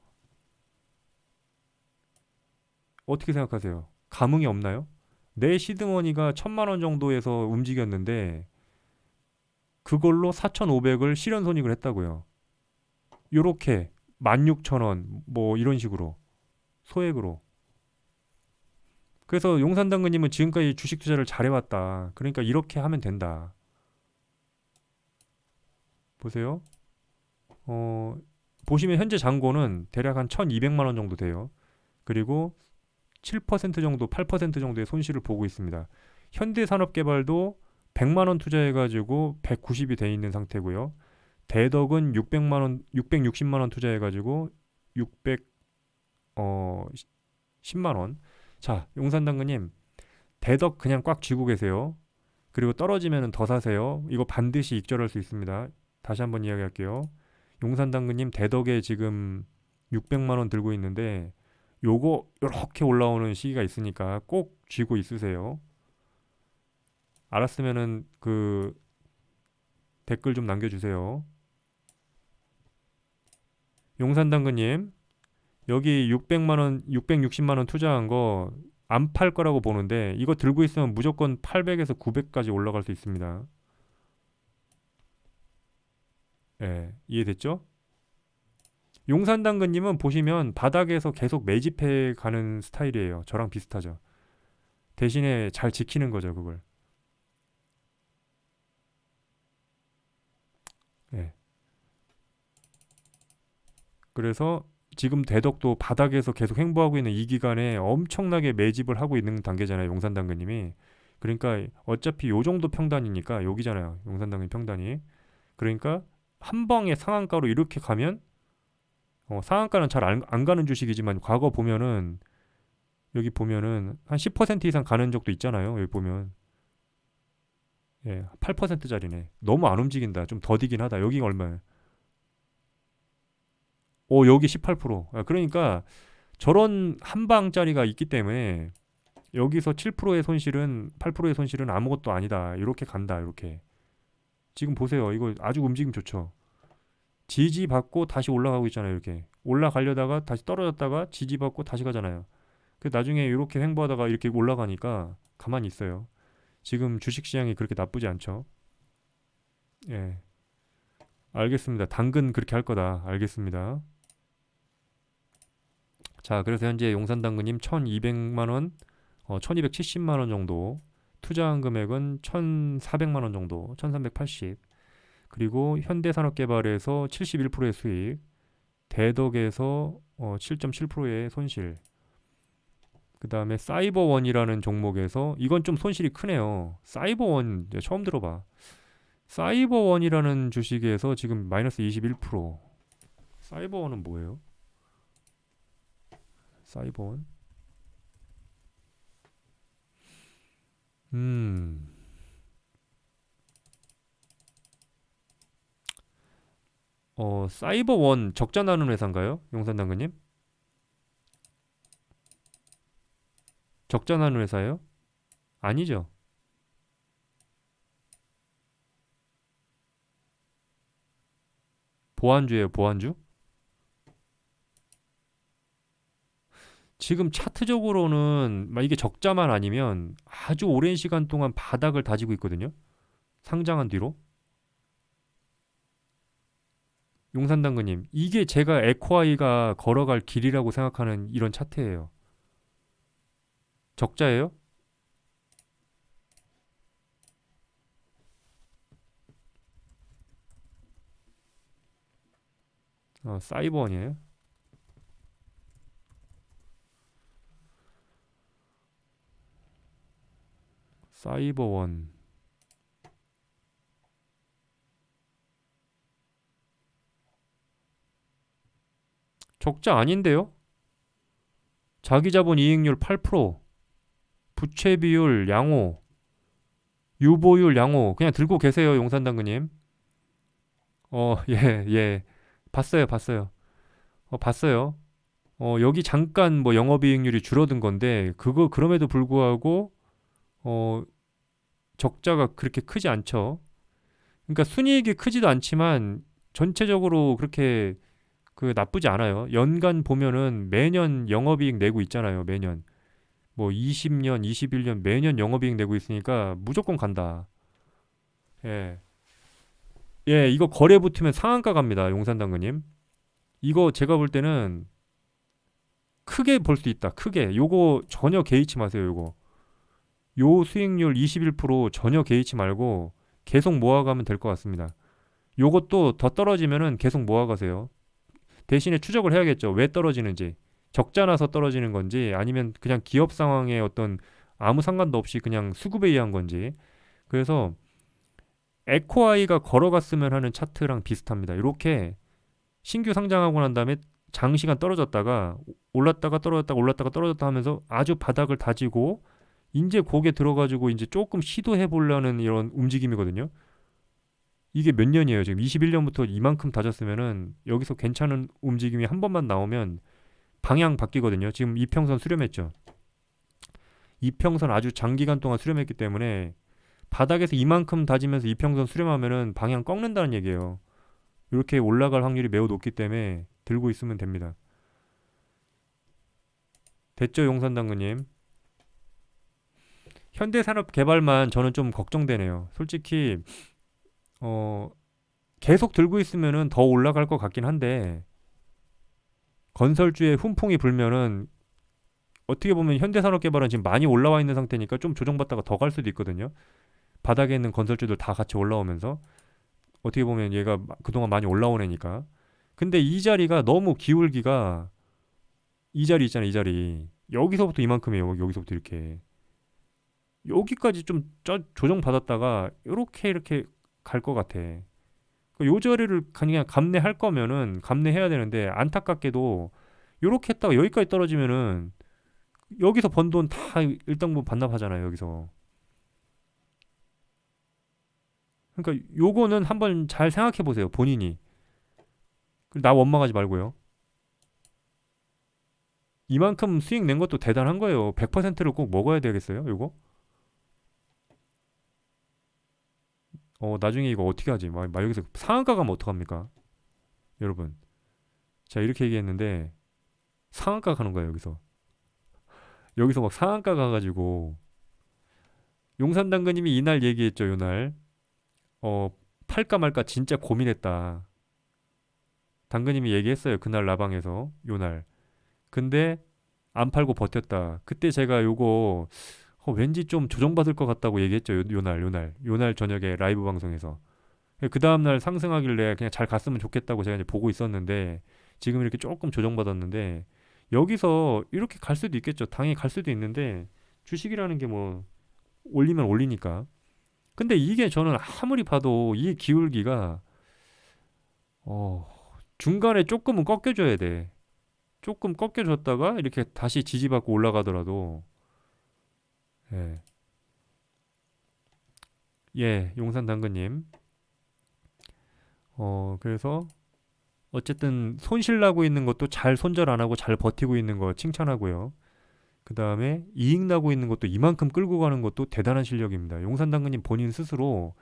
어떻게 생각하세요? 감흥이 없나요? 내 시드머니가 1,000만 원 정도에서 움직였는데 그걸로 4,500을 실현손익을 했다고요. 요렇게 16,000원 뭐 이런 식으로 소액으로. 그래서 용산당근님은 지금까지 주식 투자를 잘해왔다. 그러니까 이렇게 하면 된다. 보세요. 어, 보시면 현재 잔고는 대략 한 1,200만 원 정도 돼요. 그리고 7% 정도, 8% 정도의 손실을 보고 있습니다. 현대산업개발도 100만 원 투자해가지고 190이 돼 있는 상태고요. 대덕은 600만 원, 660만 원 투자해가지고 600 10만 원. 자, 용산당근님 대덕 그냥 꽉 쥐고 계세요. 그리고 떨어지면 더 사세요. 이거 반드시 익절할 수 있습니다. 다시 한번 이야기할게요. 용산당근님 대덕에 지금 600만 원 들고 있는데 요거 요렇게 올라오는 시기가 있으니까 꼭 쥐고 있으세요. 알았으면은 그 댓글 좀 남겨주세요. 용산당근님 여기 600만 원, 660만 원 투자한 거 안 팔 거라고 보는데 이거 들고 있으면 무조건 800에서 900까지 올라갈 수 있습니다. 예, 이해됐죠? 용산당근님은 보시면 바닥에서 계속 매집해 가는 스타일이에요. 저랑 비슷하죠. 대신에 잘 지키는 거죠, 그걸. 예. 그래서 지금 대덕도 바닥에서 계속 횡보하고 있는 이 기간에 엄청나게 매집을 하고 있는 단계잖아요, 용산당근님이. 그러니까 어차피 요 정도 평단이니까 여기잖아요, 용산당근 평단이. 그러니까 한 방에 상한가로 이렇게 가면 상한가는 잘 안 가는 주식이지만 과거 보면은 여기 보면은 한 10% 이상 가는 적도 있잖아요. 여기 보면 예, 8%짜리네. 너무 안 움직인다. 좀 더디긴 하다. 여기가 얼마야? 여기 18%. 그러니까 저런 한 방짜리가 있기 때문에 여기서 7%의 손실은 8%의 손실은 아무것도 아니다. 이렇게 간다. 이렇게. 지금 보세요. 이거 아주 움직임 좋죠. 지지받고 다시 올라가고 있잖아요. 이렇게. 올라가려다가 다시 떨어졌다가 지지받고 다시 가잖아요. 그 나중에 이렇게 횡보하다가 이렇게 올라가니까 가만히 있어요. 지금 주식시장이 그렇게 나쁘지 않죠. 예. 알겠습니다. 당근 그렇게 할 거다. 알겠습니다. 자, 그래서 현재 용산당근님 1,200만 원, 1,270만 원 정도, 투자한 금액은 1,400만 원 정도, 1,380. 그리고 현대산업개발에서 71%의 수익, 대덕에서 7.7%의 손실. 그 다음에 사이버원이라는 종목에서 이건 좀 손실이 크네요. 사이버원 처음 들어봐. 사이버원이라는 주식에서 지금 마이너스 21%. 사이버원은 뭐예요? 사이버원? 음, 사이버원 적자 나는 회사인가요? 용산당근님? 적자 나는 회사예요? 아니죠. 보안주예요, 보안주? 지금 차트적으로는 막 이게 적자만 아니면 아주 오랜 시간 동안 바닥을 다지고 있거든요. 상장한 뒤로. 용산당근님, 이게 제가 에코아이가 걸어갈 길이라고 생각하는 이런 차트예요. 적자예요? 사이버원이에요? 사이버원. 적자 아닌데요? 자기자본 이익률 8%, 부채 비율 양호, 유보율 양호. 그냥 들고 계세요, 용산당근님. 예, 예. 봤어요, 봤어요. 봤어요. 여기 잠깐 뭐 영업이익률이 줄어든 건데, 그럼에도 불구하고, 어, 적자가 그렇게 크지 않죠. 그러니까 순이익이 크지도 않지만, 전체적으로 그렇게 나쁘지 않아요. 연간 보면은 매년 영업이익 내고 있잖아요, 매년. 뭐 20년, 21년 매년 영업이익 내고 있으니까 무조건 간다. 예. 예, 이거 거래 붙으면 상한가 갑니다, 용산당근님. 이거 제가 볼 때는 크게 볼 수 있다. 크게. 요거 전혀 개의치 마세요, 요거. 요 수익률 21% 전혀 개의치 말고 계속 모아가면 될 것 같습니다. 요것도 더 떨어지면은 계속 모아가세요. 대신에 추적을 해야겠죠. 왜 떨어지는지. 적자 나서 떨어지는 건지 아니면 그냥 기업 상황에 어떤 아무 상관도 없이 그냥 수급에 의한 건지. 그래서 에코아이가 걸어갔으면 하는 차트랑 비슷합니다. 이렇게 신규 상장하고 난 다음에 장시간 떨어졌다가 올랐다가 떨어졌다가 올랐다가 떨어졌다 하면서 아주 바닥을 다지고 이제 고개 들어가지고 이제 조금 시도해 보려는 이런 움직임이거든요. 이게 몇 년이에요? 지금 21년부터 이만큼 다졌으면은 여기서 괜찮은 움직임이 한 번만 나오면 방향 바뀌거든요. 지금 이평선 수렴했죠. 이평선 아주 장기간 동안 수렴했기 때문에 바닥에서 이만큼 다지면서 이평선 수렴하면은 방향 꺾는다는 얘기예요. 이렇게 올라갈 확률이 매우 높기 때문에 들고 있으면 됩니다. 됐죠, 용산당구님? 현대산업개발만 저는 좀 걱정되네요. 솔직히 어, 계속 들고 있으면은 더 올라갈 것 같긴 한데 건설주에 훈풍이 불면은 어떻게 보면 현대산업개발은 지금 많이 올라와 있는 상태니까 좀 조정받다가 더 갈 수도 있거든요. 바닥에 있는 건설주들 다 같이 올라오면서 어떻게 보면 얘가 그동안 많이 올라온 애니까. 근데 이 자리가 너무 기울기가 이 자리 있잖아요, 이 자리. 여기서부터 이만큼이에요. 여기서부터 이렇게. 여기까지 좀 조정 받았다가 이렇게 갈 것 같아. 요 자리를 그냥 감내할 거면은 감내해야 되는데 안타깝게도 요렇게 했다가 여기까지 떨어지면은 여기서 번 돈 다 일당분 반납하잖아요, 여기서. 그러니까 요거는 한번 잘 생각해 보세요, 본인이. 나 원망하지 말고요. 이만큼 수익 낸 것도 대단한 거예요. 100%를 꼭 먹어야 되겠어요, 요거? 나중에 이거 어떻게 하지? 막 여기서 상한가 가면 어떡합니까? 여러분. 자, 이렇게 얘기했는데 상한가 가는 거예요, 여기서. 여기서 막 상한가 가가지고 용산당근님이 이날 얘기했죠, 요날. 어, 팔까 말까 진짜 고민했다. 당근님이 얘기했어요, 그날 라방에서, 요날. 근데 안 팔고 버텼다. 그때 제가 요거 왠지 좀 조정받을 것 같다고 얘기했죠, 요날 저녁에 라이브 방송에서. 그 다음날 상승하길래 그냥 잘 갔으면 좋겠다고 제가 이제 보고 있었는데 지금 이렇게 조금 조정받았는데 여기서 이렇게 갈 수도 있겠죠. 당연히 갈 수도 있는데 주식이라는 게 뭐 올리면 올리니까. 근데 이게 저는 아무리 봐도 이 기울기가 어, 중간에 조금은 꺾여줘야 돼. 조금 꺾여줬다가 이렇게 다시 지지받고 올라가더라도 예, 예, 용산 당근님. 그래서 어쨌든 손실 나고 있는 것도 잘 손절 안 하고 잘 버티고 있는 거 칭찬하고요. 그 다음에 이익 나고 있는 것도 이만큼 끌고 가는 것도 대단한 실력입니다. 용산 당근님 본인 스스로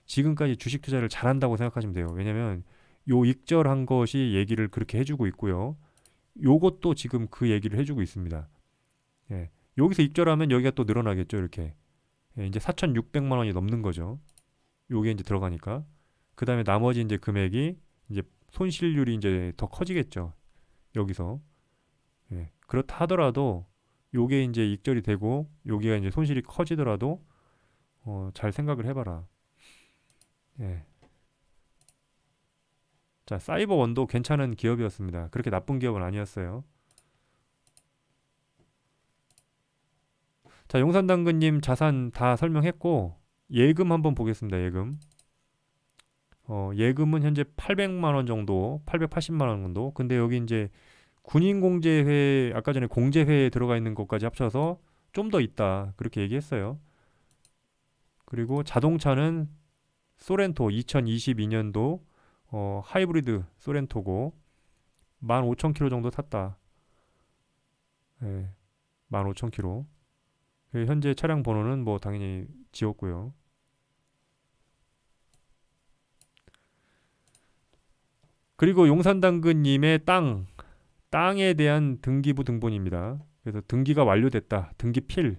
지금까지 주식 투자를 잘한다고 생각하시면 돼요. 왜냐면 요 익절한 것이 얘기를 그렇게 해주고 있고요. 요것도 지금 그 얘기를 해주고 있습니다. 예. 여기서 입절하면 여기가 또 늘어나겠죠. 이렇게. 예, 이제 4,600만 원이 넘는 거죠. 요게 이제 들어가니까. 그 다음에 나머지 이제 금액이 이제 손실률이 이제 더 커지겠죠. 여기서. 예. 그렇다 하더라도 요게 이제 입절이 되고 여기가 이제 손실이 커지더라도 잘 생각을 해봐라. 예. 자, 사이버원도 괜찮은 기업이었습니다. 그렇게 나쁜 기업은 아니었어요. 자, 용산당근님 자산 다 설명했고 예금 한번 보겠습니다. 예금. 예금은 현재 800만 원 정도, 880만 원 정도. 근데 여기 이제 군인공제회 아까 전에 공제회에 들어가 있는 것까지 합쳐서 좀 더 있다. 그렇게 얘기했어요. 그리고 자동차는 소렌토 2022년도 하이브리드 소렌토고 15,000km 정도 탔다. 예, 15,000km. 현재 차량 번호는 뭐 당연히 지웠고요. 그리고 용산당근님의 땅에 대한 등기부 등본입니다. 그래서 등기가 완료됐다. 등기필,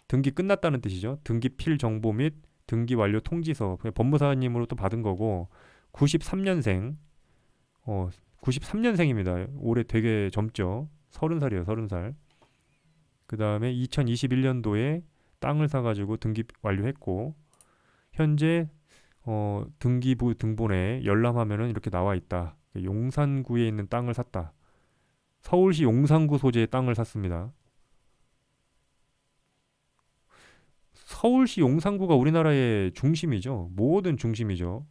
등기 끝났다는 뜻이죠. 등기필 정보 및 등기 완료 통지서 법무사님으로 또 받은 거고 93년생, 93년생입니다. 올해 되게 젊죠. 30살이에요, 30살. 그 다음에 2021년도에 땅을 사가지고 등기 완료했고 현재 등기부 등본에 열람하면은 이렇게 나와 있다. 용산구에 있는 땅을 샀다. 서울시 용산구 소재의 땅을 샀습니다. 서울시 용산구가 우리나라의 중심이죠. 모든 중심이죠.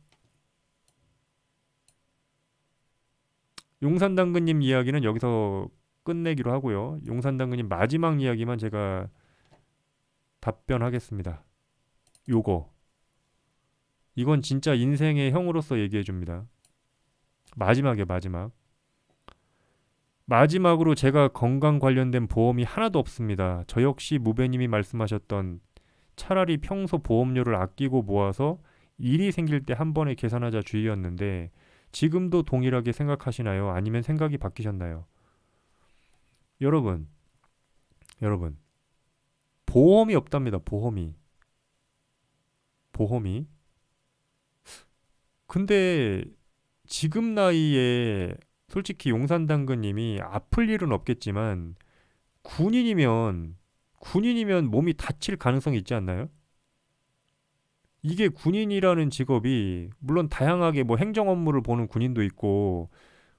용산당근님 이야기는 여기서 끝내기로 하고요. 용산당근님 마지막 이야기만 제가 답변하겠습니다. 요거. 이건 진짜 인생의 형으로서 얘기해 줍니다. 마지막에 마지막. 마지막으로 제가 건강 관련된 보험이 하나도 없습니다. 저 역시 무배님이 말씀하셨던 차라리 평소 보험료를 아끼고 모아서 일이 생길 때 한 번에 계산하자 주의였는데 지금도 동일하게 생각하시나요? 아니면 생각이 바뀌셨나요? 여러분, 여러분, 보험이 없답니다. 보험이. 근데 지금 나이에 솔직히 용산당근님이 아플 일은 없겠지만 군인이면 몸이 다칠 가능성이 있지 않나요? 이게 군인이라는 직업이 물론 다양하게 뭐 행정 업무를 보는 군인도 있고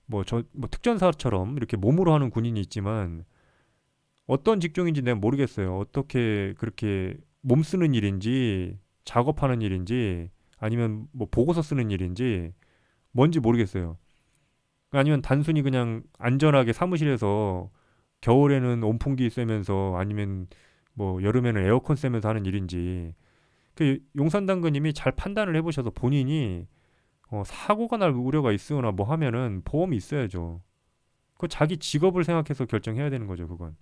뭐 특전사처럼 이렇게 몸으로 하는 군인이 있지만 어떤 직종인지 내가 모르겠어요. 어떻게 그렇게 몸 쓰는 일인지 작업하는 일인지 아니면 뭐 보고서 쓰는 일인지 뭔지 모르겠어요. 아니면 단순히 그냥 안전하게 사무실에서 겨울에는 온풍기 쐬면서 아니면 뭐 여름에는 에어컨 쐬면서 하는 일인지 그 용산당근님이 잘 판단을 해보셔서 본인이 사고가 날 우려가 있으거나 뭐 하면은 보험이 있어야죠. 그 자기 직업을 생각해서 결정해야 되는 거죠, 그건.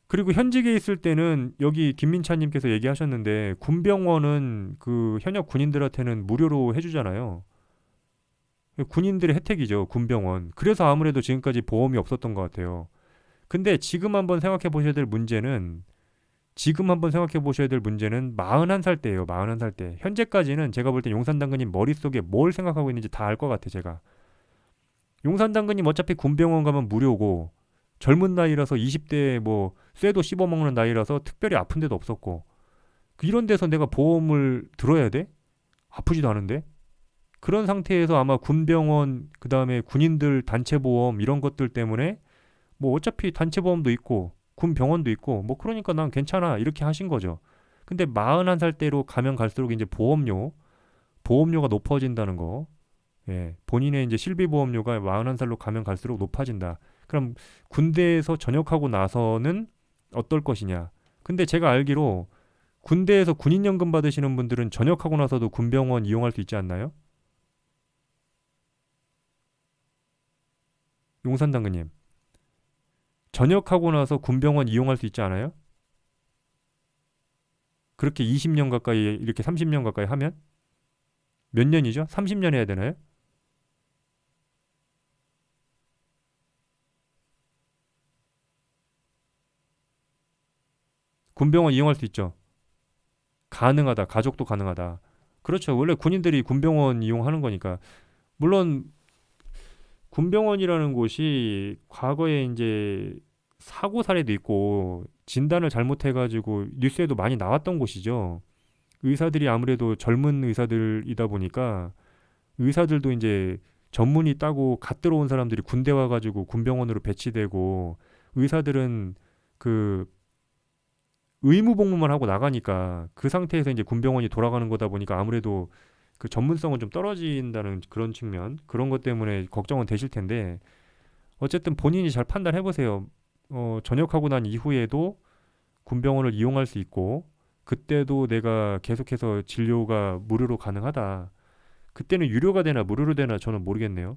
그리고 현직에 있을 때는 여기 김민찬님께서 얘기하셨는데 군병원은 그 현역 군인들한테는 무료로 해주잖아요. 군인들의 혜택이죠, 군병원. 그래서 아무래도 지금까지 보험이 없었던 것 같아요. 근데 지금 한번 생각해 보셔야 될 문제는 41살 때예요. 41살 때. 현재까지는 제가 볼 때 용산당근님 머릿속에 뭘 생각하고 있는지 다 알 것 같아, 제가. 용산당근님 어차피 군병원 가면 무료고 젊은 나이라서 20대에 뭐 쇠도 씹어먹는 나이라서 특별히 아픈 데도 없었고 이런 데서 내가 보험을 들어야 돼? 아프지도 않은데? 그런 상태에서 아마 군병원 그다음에 군인들 단체보험 이런 것들 때문에 뭐 어차피 단체보험도 있고 군병원도 있고 뭐 그러니까 난 괜찮아 이렇게 하신 거죠. 근데 41살 때로 가면 갈수록 이제 보험료가 높아진다는 거. 예, 본인의 이제 실비보험료가 41살로 가면 갈수록 높아진다. 그럼 군대에서 전역하고 나서는 어떨 것이냐. 근데 제가 알기로 군대에서 군인연금 받으시는 분들은 전역하고 나서도 군병원 이용할 수 있지 않나요? 용산당근님. 전역하고 나서 군병원 이용할 수 있지 않아요? 그렇게 20년 가까이 이렇게 30년 가까이 하면 몇 년이죠? 30년 해야 되나요? 군병원 이용할 수 있죠. 가능하다. 가족도 가능하다. 그렇죠. 원래 군인들이 군병원 이용하는 거니까. 물론 군병원이라는 곳이 과거에 이제 사고 사례도 있고 진단을 잘못해가지고 뉴스에도 많이 나왔던 곳이죠. 의사들이 아무래도 젊은 의사들이다 보니까 의사들도 이제 전문의 따고 갓 들어온 사람들이 군대 와가지고 군병원으로 배치되고 의사들은 그 의무 복무만 하고 나가니까 그 상태에서 이제 군병원이 돌아가는 거다 보니까 아무래도 그 전문성은 좀 떨어진다는 그런 측면 그런 것 때문에 걱정은 되실 텐데 어쨌든 본인이 잘 판단해 보세요. 전역하고 난 이후에도 군병원을 이용할 수 있고 그때도 내가 계속해서 진료가 무료로 가능하다. 그때는 유료가 되나 무료로 되나 저는 모르겠네요.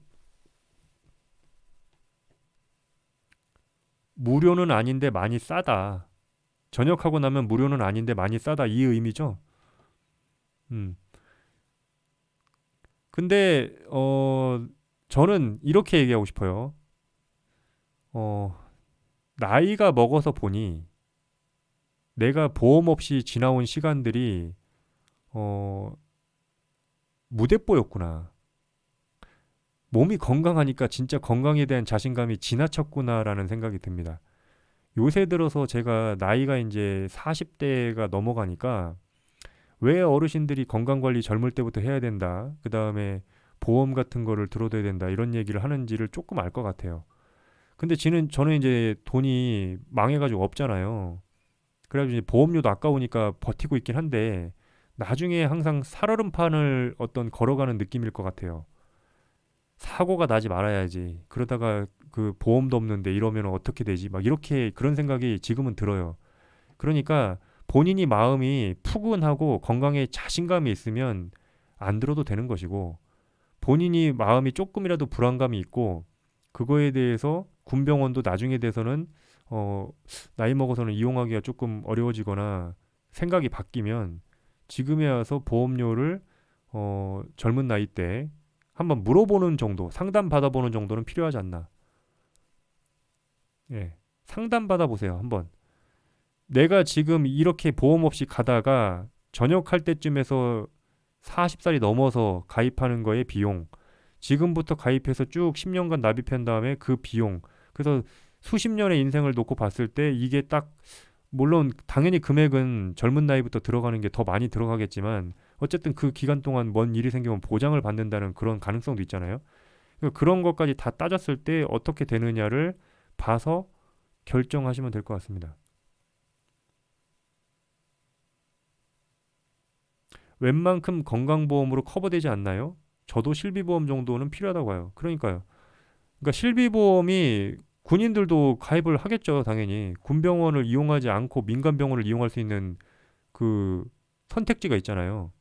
무료는 아닌데 많이 싸다. 전역하고 나면 무료는 아닌데 많이 싸다 이 의미죠. 음. 근데 저는 이렇게 얘기하고 싶어요. 어, 나이가 먹어서 보니 내가 보험 없이 지나온 시간들이 어, 무대뽀였구나. 몸이 건강하니까 진짜 건강에 대한 자신감이 지나쳤구나라는 생각이 듭니다. 요새 들어서 제가 나이가 이제 40대가 넘어가니까 왜 어르신들이 건강 관리 젊을 때부터 해야 된다. 그 다음에 보험 같은 거를 들어둬야 된다. 이런 얘기를 하는지를 조금 알 것 같아요. 근데 저는 이제 돈이 망해가지고 없잖아요. 그래가지고 이제 보험료도 아까우니까 버티고 있긴 한데 나중에 항상 살얼음판을 어떤 걸어가는 느낌일 것 같아요. 사고가 나지 말아야지. 그러다가 그 보험도 없는데 이러면 어떻게 되지? 막 이렇게 그런 생각이 지금은 들어요. 그러니까 본인이 마음이 푸근하고 건강에 자신감이 있으면 안 들어도 되는 것이고 본인이 마음이 조금이라도 불안감이 있고 그거에 대해서 군병원도 나중에 돼서는 어, 나이 먹어서는 이용하기가 조금 어려워지거나 생각이 바뀌면 지금에 와서 보험료를 젊은 나이 때 한번 물어보는 정도, 상담 받아보는 정도는 필요하지 않나. 예. 상담 받아보세요, 한번. 내가 지금 이렇게 보험 없이 가다가 전역할 때쯤에서 40살이 넘어서 가입하는 거에 비용, 지금부터 가입해서 쭉 10년간 납입한 다음에 그 비용, 그래서 수십 년의 인생을 놓고 봤을 때 이게 딱, 물론 당연히 금액은 젊은 나이부터 들어가는 게 더 많이 들어가겠지만, 어쨌든 그 기간 동안 뭔 일이 생기면 보장을 받는다는 그런 가능성도 있잖아요. 그러니까 그런 것까지 다 따졌을 때 어떻게 되느냐를 봐서 결정하시면 될 것 같습니다. 웬만큼 건강보험으로 커버되지 않나요? 저도 실비보험 정도는 필요하다고 봐요. 그러니까요. 그러니까 실비보험이 군인들도 가입을 하겠죠, 당연히. 군병원을 이용하지 않고 민간병원을 이용할 수 있는 그 선택지가 있잖아요.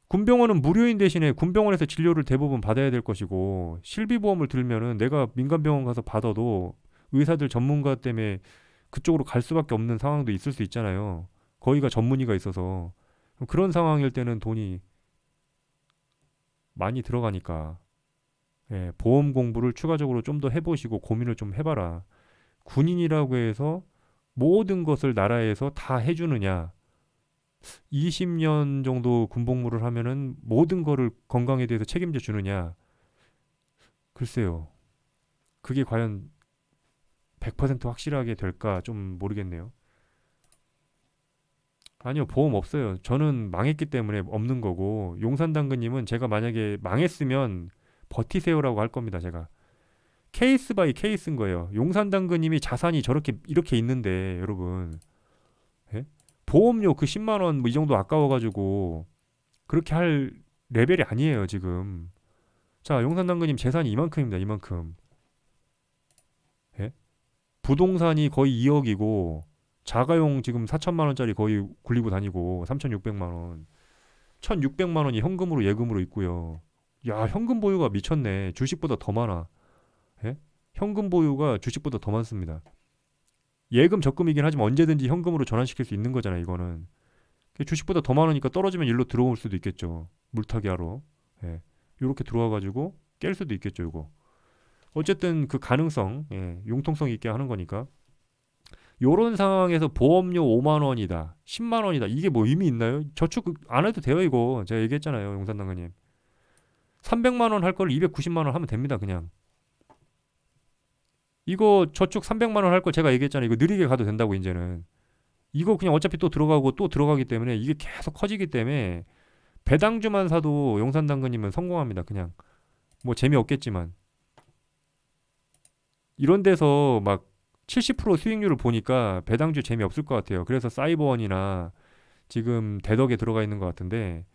군병원은 무료인 대신에 군병원에서 진료를 대부분 받아야 될 것이고 실비보험을 들면은 내가 민간병원 가서 받아도 의사들 전문가 때문에 그쪽으로 갈 수밖에 없는 상황도 있을 수 있잖아요. 거기가 전문의가 있어서 그런 상황일 때는 돈이 많이 들어가니까 예, 보험 공부를 추가적으로 좀 더 해보시고 고민을 좀 해봐라. 군인이라고 해서 모든 것을 나라에서 다 해주느냐? 20년 정도 군복무를 하면은 모든 거를 건강에 대해서 책임져 주느냐? 글쎄요. 그게 과연 100% 확실하게 될까 좀 모르겠네요. 아니요, 보험 없어요. 저는 망했기 때문에 없는 거고, 용산당근님은 제가 만약에 망했으면 버티세요라고 할 겁니다, 제가. 케이스 바이 케이스인 거예요. 용산당근님이 자산이 저렇게, 이렇게 있는데, 여러분. 예? 보험료 그 10만 원 뭐 이 정도 아까워가지고, 그렇게 할 레벨이 아니에요, 지금. 자, 용산당근님 재산이 이만큼입니다, 이만큼. 예? 부동산이 거의 2억이고, 자가용 지금 4천만 원짜리 거의 굴리고 다니고, 3,600만 원. 1,600만 원이 현금으로 예금으로 있고요. 야, 현금 보유가 미쳤네. 주식보다 더 많아. 예? 현금 보유가 주식보다 더 많습니다. 예금 적금이긴 하지만 언제든지 현금으로 전환시킬 수 있는 거잖아요, 이거는. 주식보다 더 많으니까 떨어지면 일로 들어올 수도 있겠죠. 물타기 하러. 예. 이렇게 들어와 가지고 깰 수도 있겠죠, 이거. 어쨌든 그 가능성, 예, 융통성 있게 하는 거니까. 요런 상황에서 보험료 5만 원이다. 10만 원이다. 이게 뭐 의미 있나요? 저축 안 해도 돼요, 이거. 제가 얘기했잖아요, 용산당가님. 300만 원 할 걸 290만 원 하면 됩니다, 그냥. 이거 저축 300만 원 할 걸 제가 얘기했잖아요. 이거 느리게 가도 된다고 이제는. 이거 그냥 어차피 또 들어가고 또 들어가기 때문에 이게 계속 커지기 때문에 배당주만 사도 용산당근님은 성공합니다. 그냥 뭐 재미없겠지만 이런 데서 막 70% 수익률을 보니까 배당주 재미없을 것 같아요. 그래서 사이버원이나 지금 대덕에 들어가 있는 것 같은데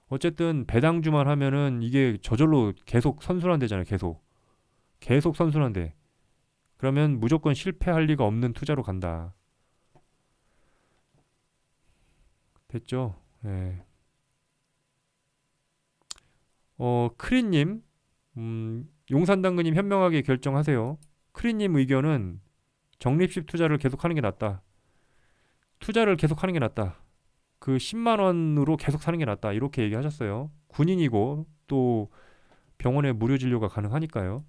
어쨌든 배당주만 하면은 이게 저절로 계속 선순환되잖아요. 계속 선순환돼. 그러면 무조건 실패할 리가 없는 투자로 간다. 됐죠? 예. 크리님, 용산당근님 현명하게 결정하세요. 크리님 의견은 적립식 투자를 계속하는 게 낫다. 투자를 계속하는 게 낫다. 그 10만 원으로 계속 사는 게 낫다. 이렇게 얘기하셨어요. 군인이고 또 병원에 무료 진료가 가능하니까요.